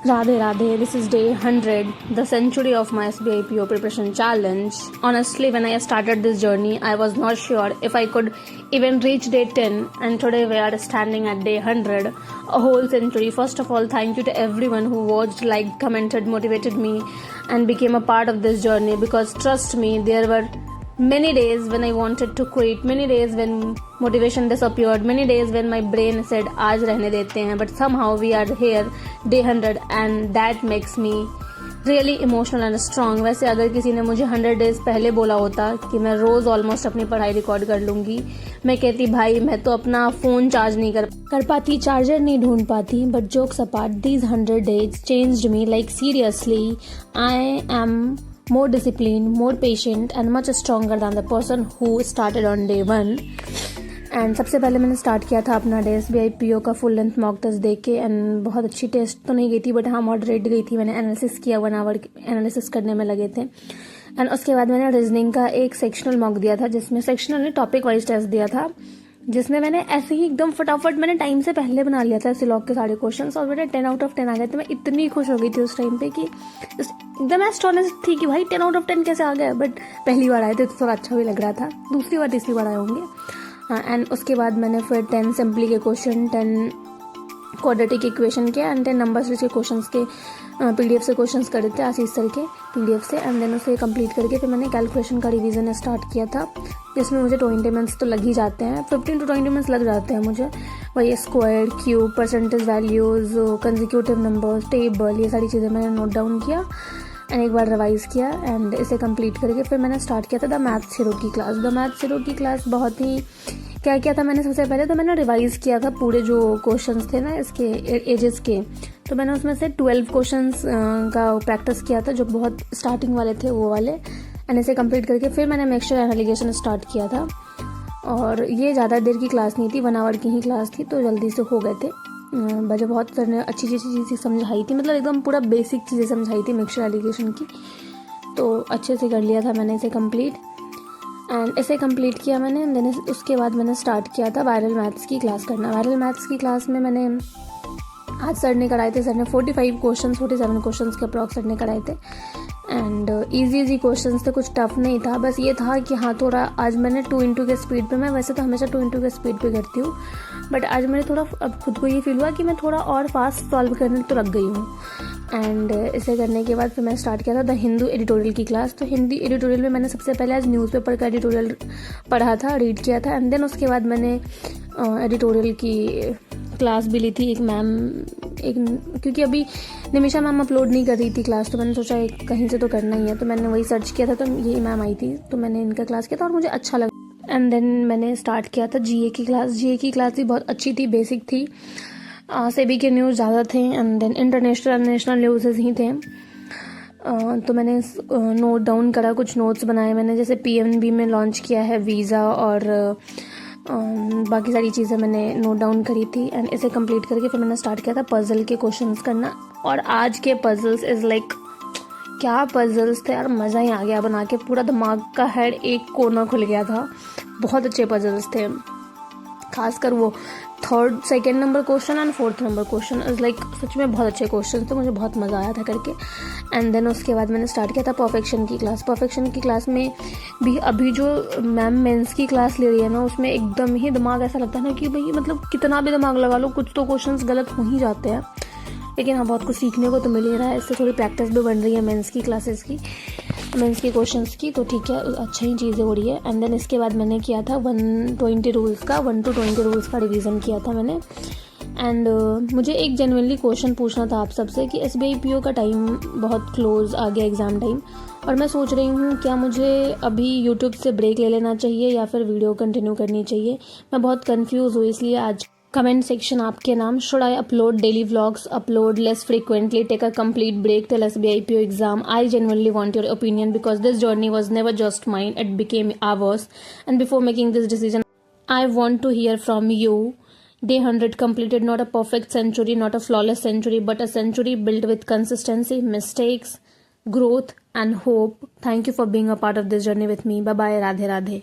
Radhe Radhe, this is day 100, the century of my SBI PO preparation challenge. Honestly, when I started this journey, I was not sure if I could even reach day 10, and today we are standing at day 100, a whole century. First of all, thank you to everyone who watched, liked, commented, motivated me, and became a part of this journey, because trust me, there were many days when I wanted to quit, many days when motivation disappeared, many days when my brain said आज रहने देते हैं, but somehow we are here day 100 and that makes me really emotional and strong. वैसे अगर किसी ने मुझे 100 days पहले बोला होता कि मैं रोज़ ऑलमोस्ट अपनी पढ़ाई रिकॉर्ड कर लूँगी, मैं कहती भाई मैं तो अपना फ़ोन चार्ज नहीं कर पाती, चार्जर नहीं ढूंढ पाती. But jokes apart, these 100 days changed me, like seriously. I am more disciplined, more patient and much stronger than the person who started on day 1. And सबसे पहले मैंने स्टार्ट किया था अपना डे SBI PO का फुल लेंथ मॉक टेस्ट देख के. And बहुत अच्छी टेस्ट तो नहीं गई थी, बट हाँ मॉडरेट गई थी. मैंने एनालिसिस किया, 1 आवर एनालिसिस करने में लगे थे. एंड उसके बाद मैंने रीजनिंग का एक सेक्शनल मॉक दिया था, जिसमें सेक्शनल ने टॉपिक वाइज टेस्ट दिया था, जिसमें मैंने ऐसे ही एकदम फटाफट मैंने टाइम से पहले बना लिया था सिलॉग के सारे क्वेश्चंस, और मेरे 10 आउट ऑफ 10 आ गए थे. मैं इतनी खुश हो गई थी उस टाइम पे कि एकदम एस्टोनिश्ड थी कि भाई 10 आउट ऑफ 10 कैसे आ गए. बट पहली बार आए थे तो थोड़ा अच्छा भी लग रहा था, दूसरी बार तीसरी बार आए होंगे. एंड उसके बाद मैंने फिर 10 सिंपली के क्वेश्चन, 10 क्वाड्रेटिक इक्वेशन के एंड 10 नंबर सीरीज के क्वेश्चंस के PDF से क्वेश्चंस करे थे, आशीष सर के PDF से. एंड देन उसे कंप्लीट करके फिर मैंने कैलकुलेशन का रिवीजन स्टार्ट किया था, जिसमें मुझे 20 मिनट्स तो लग ही जाते हैं, 15 to 20 मिनट्स लग जाते हैं मुझे. वही square, cube, percentage values, consecutive numbers, table, ये सारी चीज़ें मैंने नोट डाउन किया एंड एक बार रिवाइज़ किया. एंड इसे कंप्लीट करके फिर मैंने स्टार्ट किया था द मैथ्स हीरो की क्लास. द मैथ्स हीरो की क्लास बहुत ही क्या किया था मैंने, सबसे पहले तो मैंने रिवाइज़ किया था पूरे जो क्वेश्चंस थे ना इसके एजेस के. तो मैंने उसमें से 12 क्वेश्चंस का प्रैक्टिस किया था, जो बहुत स्टार्टिंग वाले थे वो वाले. एंड इसे कंप्लीट करके फिर मैंने मिक्सचर एनालिसिस स्टार्ट किया था. और ये ज़्यादा देर की क्लास नहीं थी, 1 आवर की ही क्लास थी, तो जल्दी से हो गए थे. मुझे बहुत सर ने अच्छी चीज़ें समझाई थी, मतलब एकदम पूरा बेसिक चीज़ें समझाई थी मिक्सचर एनालिसिस की, तो अच्छे से कर लिया था मैंने इसे कंप्लीट. एंड इसे कंप्लीट किया मैंने. उसके बाद मैंने स्टार्ट किया था वायरल मैथ्स की क्लास करना. वायरल मैथ्स की क्लास में मैंने आज सर ने कराए थे, सर ने 47 क्वेश्चंस के अप्रॉक्स सर ने कराए थे. एंड इजी क्वेश्चंस थे, कुछ टफ नहीं था. बस ये था कि हाँ थोड़ा आज मैंने 2x के स्पीड पे, मैं वैसे तो हमेशा 2x के स्पीड पे करती हूँ, बट आज मैंने थोड़ा अब खुद को ये फील हुआ कि मैं थोड़ा और फास्ट सॉल्व करने तो लग गई हूँ. एंड इसे करने के बाद फिर मैं स्टार्ट किया था द हिंदू एडिटोरियल की क्लास. तो हिंदी एडिटोरियल में मैंने सबसे पहले आज न्यूज़पेपर का एडिटोरियल पढ़ा था, रीड किया था. एंड देन उसके बाद मैंने एडिटोरियल की क्लास भी ली थी एक क्योंकि अभी निमिषा मैम अपलोड नहीं कर रही थी क्लास, तो मैंने सोचा कहीं से तो करना ही है, तो मैंने वही सर्च किया था, तो यही मैम आई थी, तो मैंने इनका क्लास किया था और मुझे अच्छा लगा. एंड देन मैंने स्टार्ट किया था GA की क्लास. GA की क्लास भी बहुत अच्छी थी, बेसिक थी, सेबी के न्यूज़ ज़्यादा थे and then international national news ही थे. तो मैंने नोट डाउन करा, कुछ नोट्स बनाए मैंने, जैसे PNB में लॉन्च किया है वीज़ा, और बाकी सारी चीज़ें मैंने नोट डाउन करी थी. एंड इसे कंप्लीट करके फिर मैंने स्टार्ट किया था पजल के क्वेश्चंस करना. और आज के पजल्स इज़ लाइक क्या पजल्स थे यार, मज़ा ही आ गया बना के, पूरा दिमाग का हेड एक कोना खुल गया था. बहुत अच्छे पजल्स थे, खासकर वो 3rd 2nd number question and 4th number question is like such में बहुत अच्छे क्वेश्चन थे, मुझे बहुत मज़ा आया था करके. एंड देन उसके बाद मैंने स्टार्ट किया था परफेक्शन की क्लास. परफेक्शन की क्लास में भी अभी जो मैम मेंस की क्लास ले रही है ना, उसमें एकदम ही दिमाग ऐसा लगता है ना कि भाई मतलब कितना भी दिमाग लगा लो, कुछ तो क्वेश्चंस गलत हो ही जाते हैं, लेकिन हाँ बहुत कुछ सीखने को तो मिल ही रहा है. इससे थोड़ी प्रैक्टिस भी बन रही है मेंस की क्लासेस की, मेंस के क्वेश्चंस की, तो ठीक है, अच्छा ही चीज़ें हो रही है. एंड देन इसके बाद मैंने किया था 120 रूल्स का 1 to 20 रूल्स का रिवीजन किया था मैंने. एंड मुझे एक जेन्युइनली क्वेश्चन पूछना था आप सबसे कि SBI PO का टाइम बहुत क्लोज आ गया, एग्ज़ाम टाइम, और मैं सोच रही हूँ क्या मुझे अभी यूट्यूब से ब्रेक ले लेना चाहिए या फिर वीडियो कंटिन्यू करनी चाहिए. मैं बहुत कन्फ्यूज़ हुई, इसलिए आज कमेंट सेक्शन आपके नाम. Should I upload daily vlogs, upload less frequently, take a complete break till SBI PO exam? I genuinely want your opinion because this journey was never just mine, it became ours. And before making this decision, I want to hear from you. Day 100 completed, not a perfect century, not a flawless century, but a century built with consistency, mistakes, growth and hope. Thank you for being a part of this journey with me. Bye bye. Radhe Radhe.